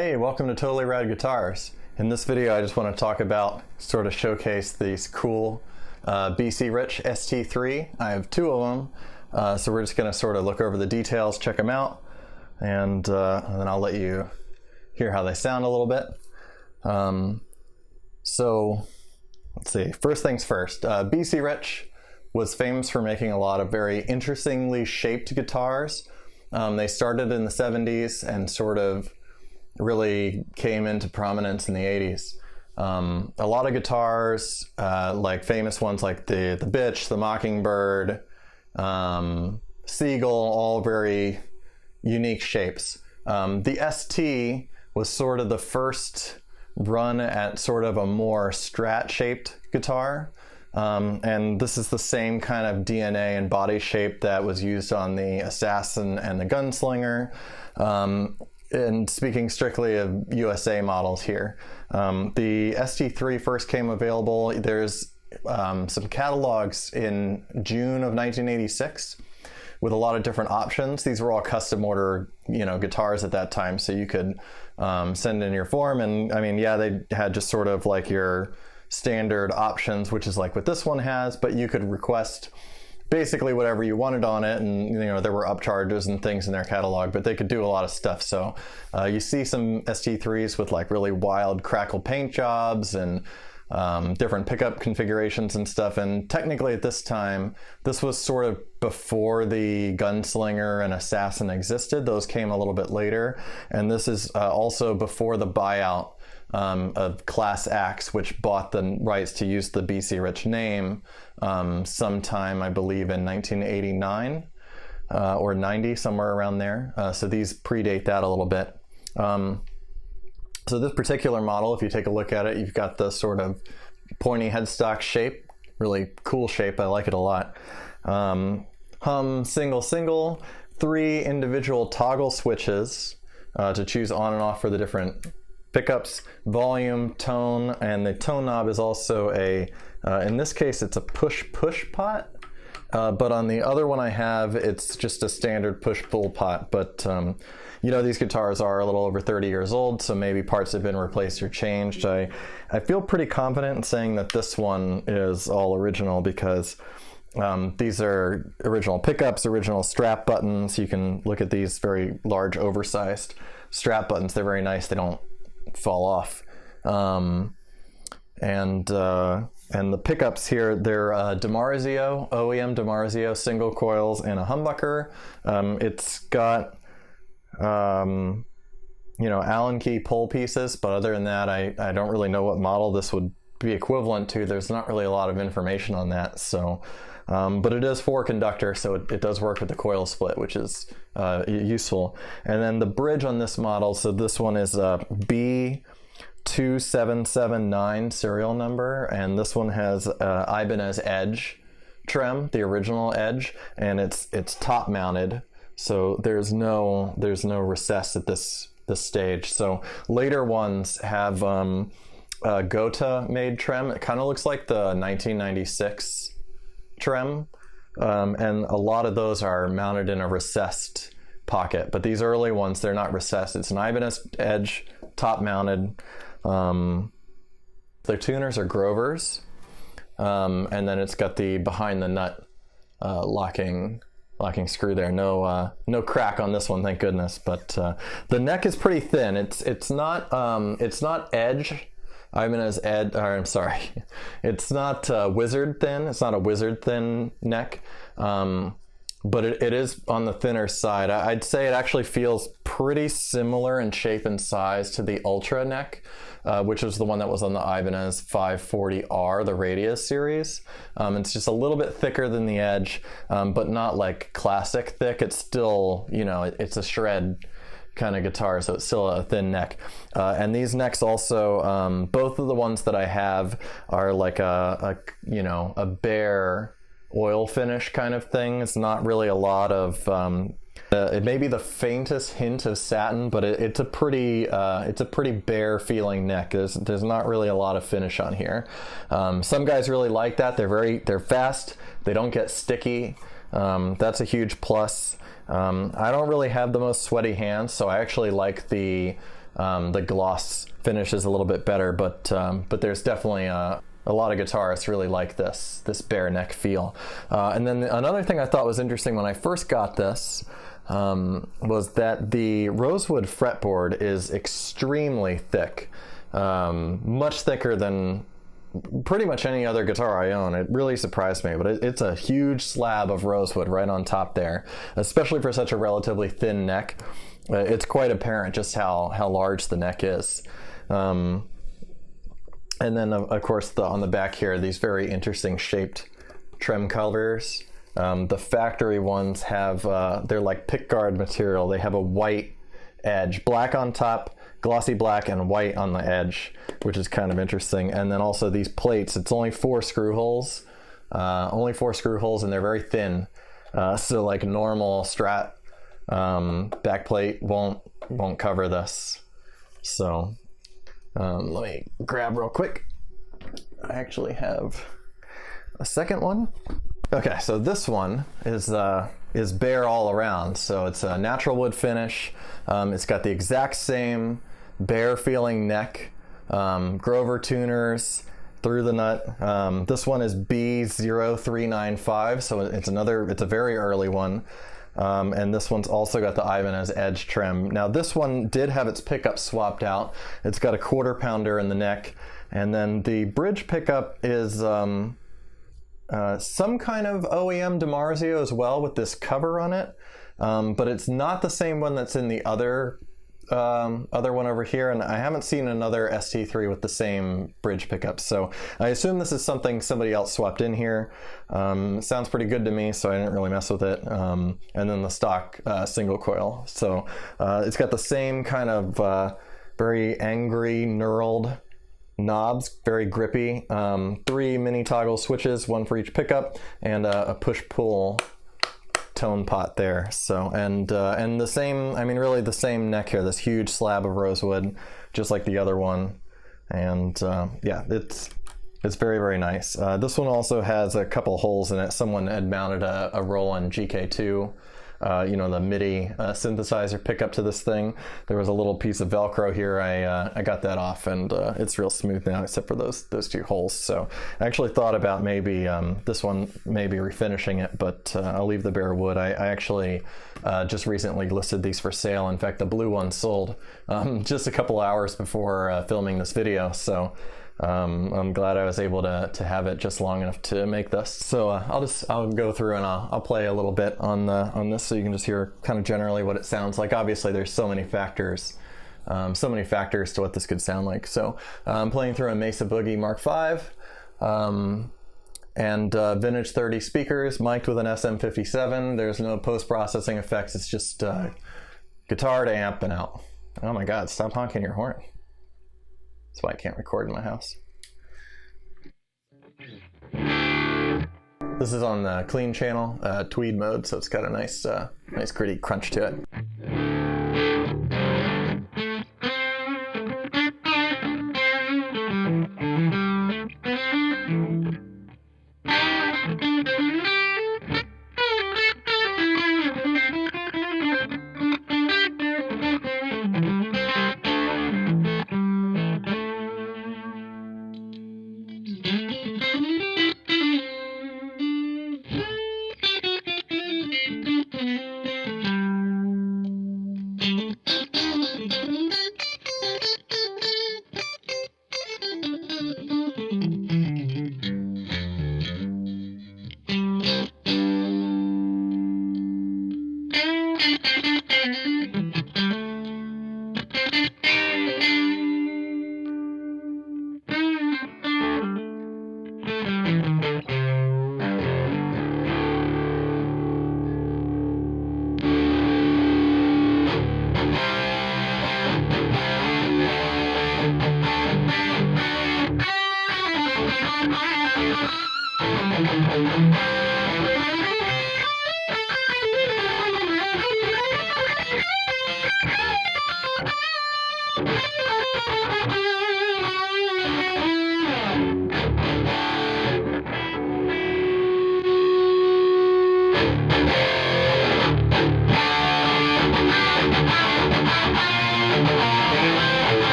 Hey, welcome to Totally Rad Guitars. In this video I just want to talk about, sort of showcase these cool BC Rich ST3. I have two of them, so we're just going to sort of look over the details, check them out, and then I'll let you hear how they sound a little bit. So let's see, first things first, BC Rich was famous for making a lot of very interestingly shaped guitars. They started in the 70s and sort of really came into prominence in the 80s. A lot of guitars, like famous ones like the Bitch, the Mockingbird, Seagull, all very unique shapes. The ST was sort of the first run at sort of a more Strat-shaped guitar. And this is the same kind of DNA and body shape that was used on the Assassin and the Gunslinger. And speaking strictly of USA models here, the ST3 first came available. There's some catalogs in June of 1986 with a lot of different options. These were all custom order, guitars at that time, so you could send in your form. And I mean, yeah, they had just sort of like your standard options, which is like what this one has, but you could request basically whatever you wanted on it, and there were upcharges and things in their catalog, but they could do a lot of stuff. So you see some ST3s with like really wild crackle paint jobs and different pickup configurations and stuff. And technically at this time, this was sort of before the Gunslinger and Assassin existed. Those came a little bit later, and this is also before the buyout of Class Axe, which bought the rights to use the BC Rich name sometime, I believe, in 1989 or 90, somewhere around there. So these predate that a little bit. So this particular model, if you take a look at it, you've got the sort of pointy headstock shape, really cool shape. I like it a lot. Hum single, 3 individual toggle switches to choose on and off for the different pickups, volume, tone, and the tone knob is also a, in this case, it's a push-push pot, but on the other one I have, it's just a standard push-pull pot. But these guitars are a little over 30 years old, so maybe parts have been replaced or changed. I feel pretty confident in saying that this one is all original because these are original pickups, original strap buttons. You can look at these very large, oversized strap buttons. They're very nice. They don't fall off. And the pickups here, they're DiMarzio, OEM DiMarzio single coils and a humbucker. It's got Allen key pull pieces, but other than that, I don't really know what model this would be equivalent to. There's not really a lot of information on that. So but it is 4-conductor, so it does work with the coil split, which is useful. And then the bridge on this model, so this one is a B2779 serial number, and this one has Ibanez Edge trim, the original Edge, and it's top mounted, so there's no recess at this stage. So later ones have Gota made trim. It kind of looks like the 1996 trim, and a lot of those are mounted in a recessed pocket, but these early ones, they're not recessed. It's an Ibanez Edge, top mounted. Their tuners are Grovers, and then it's got the behind the nut locking screw there. No crack on this one, thank goodness. But the neck is pretty thin. It's not Edge. Ibanez Edge, or I'm sorry, it's not wizard thin. It's not a wizard thin neck, but it is on the thinner side. I'd say it actually feels pretty similar in shape and size to the Ultra neck, which was the one that was on the Ibanez 540R, the Radius series. It's just a little bit thicker than the Edge, but not like classic thick. It's still, it's a shred kind of guitar, so it's still a thin neck. And these necks also, both of the ones that I have are like a bare oil finish kind of thing. It's not really a lot of it may be the faintest hint of satin, but it's a pretty bare feeling neck. There's not really a lot of finish on here. Some guys really like that. They're fast. They don't get sticky. That's a huge plus. I don't really have the most sweaty hands, so I actually like the the gloss finish is a little bit better, but there's definitely a lot of guitarists really like this bare neck feel. And then another thing I thought was interesting when I first got this was that the rosewood fretboard is extremely thick, much thicker than pretty much any other guitar I own. It really surprised me, but it's a huge slab of rosewood right on top there, especially for such a relatively thin neck. It's quite apparent just how large the neck is. And then, of course, on the back here, these very interesting shaped trim covers. The factory ones have, they're like pickguard material. They have a white edge, black on top, glossy black, and white on the edge, which is kind of interesting. And then also these plates, it's only 4 screw holes, and they're very thin. So like normal Strat back plate won't cover this. So let me grab real quick. I actually have a second one. Okay, so this one is bare all around. So it's a natural wood finish. It's got the exact same bare feeling neck, Grover tuners through the nut. This one is B0395, so it's a very early one. And this one's also got the Ibanez edge trim. Now this one did have its pickup swapped out. It's got a 1/4 pounder in the neck, and then the bridge pickup is some kind of OEM DiMarzio as well with this cover on it, but it's not the same one that's in the other one over here, and I haven't seen another STIII with the same bridge pickup, so I assume this is something somebody else swapped in here. Sounds pretty good to me, so I didn't really mess with it. And then the stock single coil, so it's got the same kind of very angry knurled knobs, very grippy. 3 mini toggle switches, 1 for each pickup, and a push-pull tone pot there. So and the same, I mean really the same neck here, this huge slab of rosewood, just like the other one. And yeah, it's very, very nice. This one also has a couple holes in it. Someone had mounted a Roland GK2, you know, the MIDI synthesizer pickup to this thing. There was a little piece of Velcro here. I got that off, and it's real smooth now, except for those 2 holes. So I actually thought about maybe this one, maybe refinishing it, but I'll leave the bare wood. I actually just recently listed these for sale. In fact, the blue one sold just a couple hours before filming this video. So I'm glad I was able to have it just long enough to make this. So I'll go through and I'll play a little bit on this, so you can just hear kind of generally what it sounds like. Obviously, there's so many factors to what this could sound like. So I'm playing through a Mesa Boogie Mark V, and vintage 30 speakers, mic'd with an SM57. There's no post-processing effects. It's just guitar to amp and out. Oh my God! Stop honking your horn. That's why I can't record in my house. This is on the clean channel, tweed mode, so it's got a nice gritty crunch to it.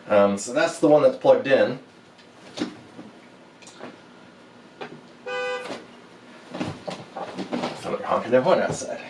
So, so that's the one that's plugged in. So they're honking their horn outside.